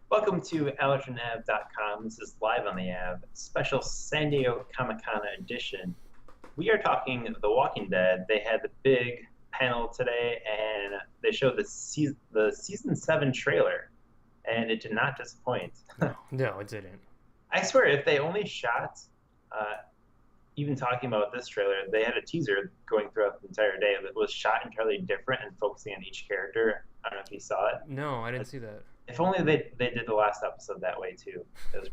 Welcome to AllertonAv.com. This is Live on the Av, special San Diego Comic-Con edition. We are talking The Walking Dead. They had the big panel today, and they showed the season 7 trailer, and it did not disappoint. No, it didn't. I swear, if they only shot, even talking about this trailer, they had a teaser going throughout the entire day that was shot entirely different and focusing on each character. I don't know if you saw it. No, I didn't see that. If only they did the last episode that way too. It was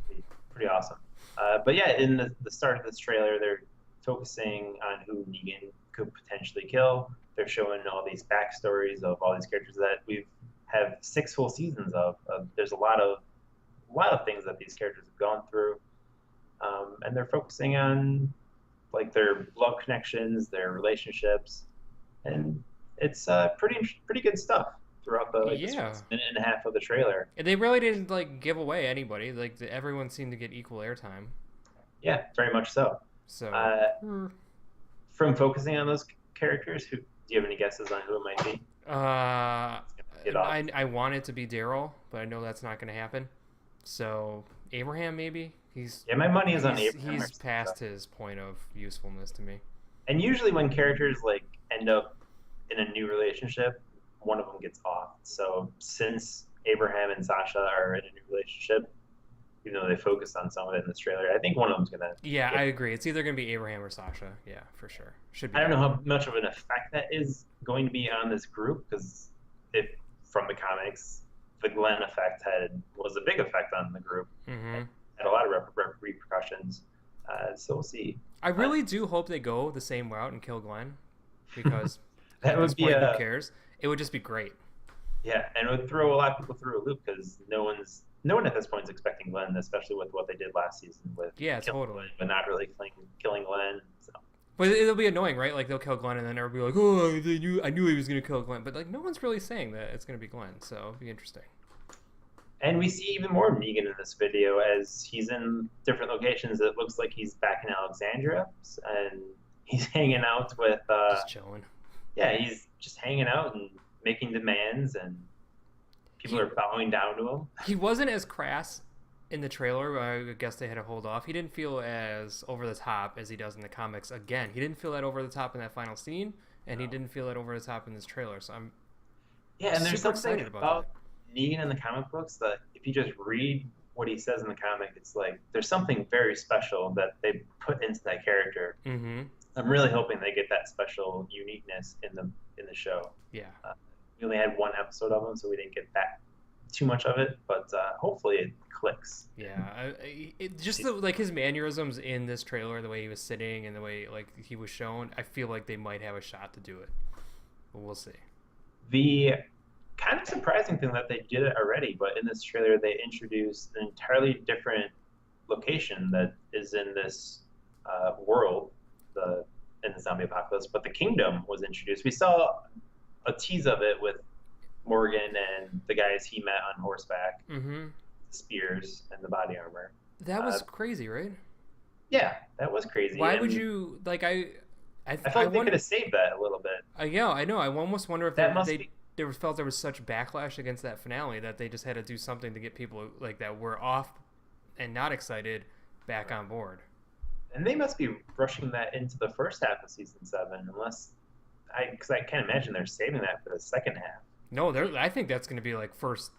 pretty awesome. But yeah, in the start of this trailer, they're focusing on who Negan could potentially kill. They're showing all these backstories of all these characters that we have 6 full seasons of. There's a lot of things that these characters have gone through, and they're focusing on like their love connections, their relationships, and it's pretty good stuff throughout the this first minute and a half of the trailer. And they really didn't give away anybody. Everyone seemed to get equal airtime. Yeah, very much so. So from focusing on those characters, do you have any guesses on who it might be? I want it to be Daryl, but I know that's not going to happen. So Abraham, maybe. My money is on Abraham. He's past his point of usefulness to me. And usually when characters end up in a new relationship, one of them gets off. So since Abraham and Sasha are in a new relationship, even though they focused on some of it in this trailer, I think one of them's gonna. Yeah, I agree. It's either gonna be Abraham or Sasha. Yeah, for sure. Should be. I don't know how much of an effect that is going to be on this group, because from the comics, the Glenn effect was a big effect on the group. Mm-hmm. Had a lot of repercussions. So we'll see. I really do hope they go the same route and kill Glenn, because that would be who cares? It would just be great. Yeah, and it would throw a lot of people through a loop, because no one at this point is expecting Glenn, especially with what they did last season with totally Glenn, but not really killing Glenn. So. But it'll be annoying, right? Like they'll kill Glenn, and then everybody will be like, "Oh, I knew he was going to kill Glenn," but no one's really saying that it's going to be Glenn, so it'll be interesting. And we see even more of Negan in this video as he's in different locations. It looks like he's back in Alexandria, and he's hanging out with. Just chilling. Yeah, he's just hanging out and making demands, and people are bowing down to him. He wasn't as crass in the trailer. I guess they had to hold off. He didn't feel as over the top as he does in the comics. Again, he didn't feel that over the top in that final scene, and he didn't feel that over the top in this trailer. So I'm and there's something about Negan in the comic books that if you just read what he says in the comic, it's like there's something very special that they put into that character. Mm-hmm. I'm really hoping they get that special uniqueness in the show. Yeah. We only had 1 episode of him, so we didn't get that too much of it, but hopefully it clicks. Yeah, his mannerisms in this trailer, the way he was sitting and the way he was shown, I feel like they might have a shot to do it, but we'll see. The kind of surprising thing that they did it already, but in this trailer they introduced an entirely different location that is in this world, in the zombie apocalypse, but the kingdom was introduced. We saw a tease of it with Morgan and the guys he met on horseback, mm-hmm. the spears and the body armor. That was crazy, right? Yeah, that was crazy. Why would you I felt like they could have saved that a little bit. Yeah, I know. I almost wonder if they felt there was such backlash against that finale that they just had to do something to get people that were off and not excited back on board. And they must be rushing that into the first half of season 7, because I can't imagine they're saving that for the second half. No, I think that's going to be first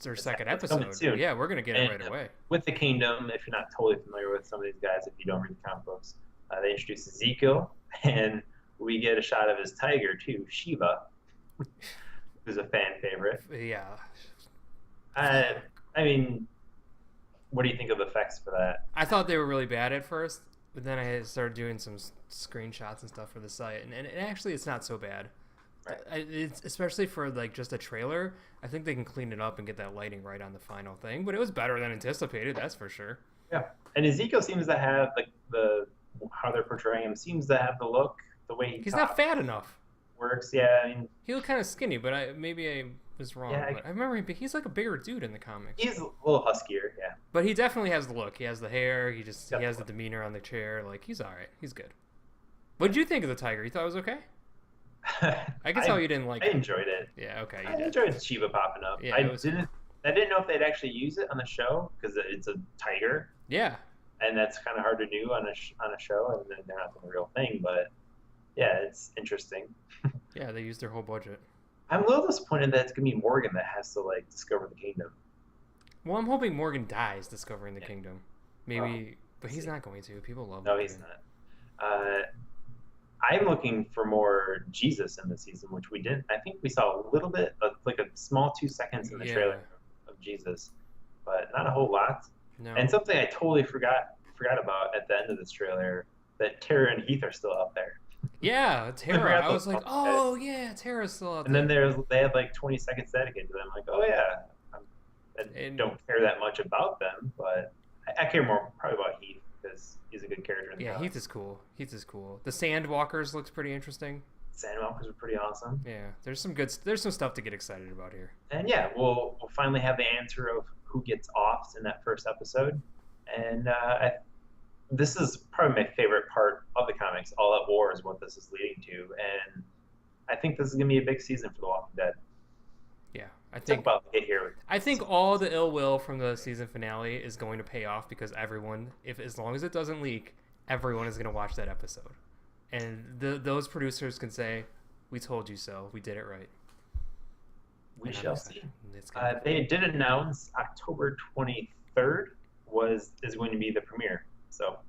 or second episode. Yeah, we're going to get it right away. With the kingdom, if you're not totally familiar with some of these guys, if you don't read the comic books, they introduce Ezekiel, and we get a shot of his tiger too, Shiva, who's a fan favorite. Yeah. I mean, what do you think of the effects for that? I thought they were really bad at first, but then I started doing some screenshots and stuff for the site, and actually it's not so bad. Right. It's especially for just a trailer. I think they can clean it up and get that lighting right on the final thing, but it was better than anticipated, that's for sure. Yeah, and Ezekiel seems to have how they're portraying him seems to have the look, the way he's not fat enough. Works, yeah. I mean, he looked kind of skinny, but maybe I was wrong. Yeah, I remember he's like a bigger dude in the comics. He's a little huskier, yeah. But he definitely has the look. He has the hair. He has the demeanor on the chair. He's all right. He's good. What did you think of the tiger? You thought it was okay? I can tell you didn't like it. I enjoyed it. Yeah, okay. I enjoyed Shiva popping up. Yeah, I didn't know if they'd actually use it on the show because it's a tiger. Yeah. And that's kind of hard to do on a show, and then they're not the real thing. But yeah, it's interesting. Yeah, they used their whole budget. I'm a little disappointed that it's gonna be Morgan that has to like discover the kingdom. Well, I'm hoping Morgan dies discovering the kingdom. Maybe, but he's see. not going to. People love No, Morgan. he's not. I'm looking for more Jesus in the season, which we didn't. I think we saw a little bit, of, like a small 2 seconds in the trailer of Jesus, but not a whole lot. No. And something I totally forgot about at the end of this trailer, that Tara and Heath are still out there. Yeah, Tara. I was like, oh yeah, Tara's still out there. And then they had like 20 seconds dedicated to them. I'm like, oh yeah. I don't care that much about them, but I care more probably about Heath because he's a good character in the comics. Heath is cool. Heath is cool. The Sandwalkers looks pretty interesting. Sandwalkers are pretty awesome. Yeah, there's some stuff to get excited about here. And yeah, we'll finally have the answer of who gets offs in that first episode. And this is probably my favorite part of the comics. All Out War is what this is leading to, and I think this is gonna be a big season for The Walking Dead. Yeah, I think all the ill will from the season finale is going to pay off because everyone, as long as it doesn't leak, everyone is going to watch that episode, and those producers can say, "We told you so. We did it right." We shall see. They did announce October 23rd is going to be the premiere, so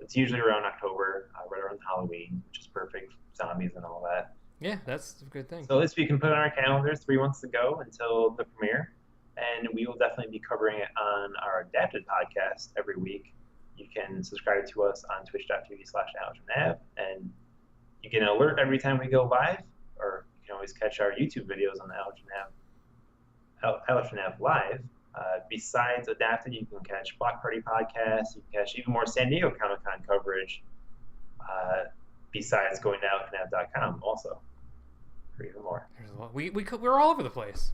it's usually around October, right around Halloween, which is perfect, zombies and all that. Yeah, that's a good thing. So at least we can put it on our calendars 3 months to go until the premiere. And we will definitely be covering it on our Adapted podcast every week. You can subscribe to us on twitch.tv/AllertonAv, and you get an alert every time we go live, or you can always catch our YouTube videos on the Allerton Av Live. Besides Adapted, you can catch Block Party podcasts, you can catch even more San Diego Comic-Con coverage, besides going to allertonav.com also. For even more. We're all over the place.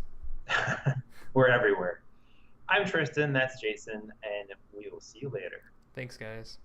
We're everywhere. I'm Tristan, that's Jason, and we will see you later. Thanks, guys.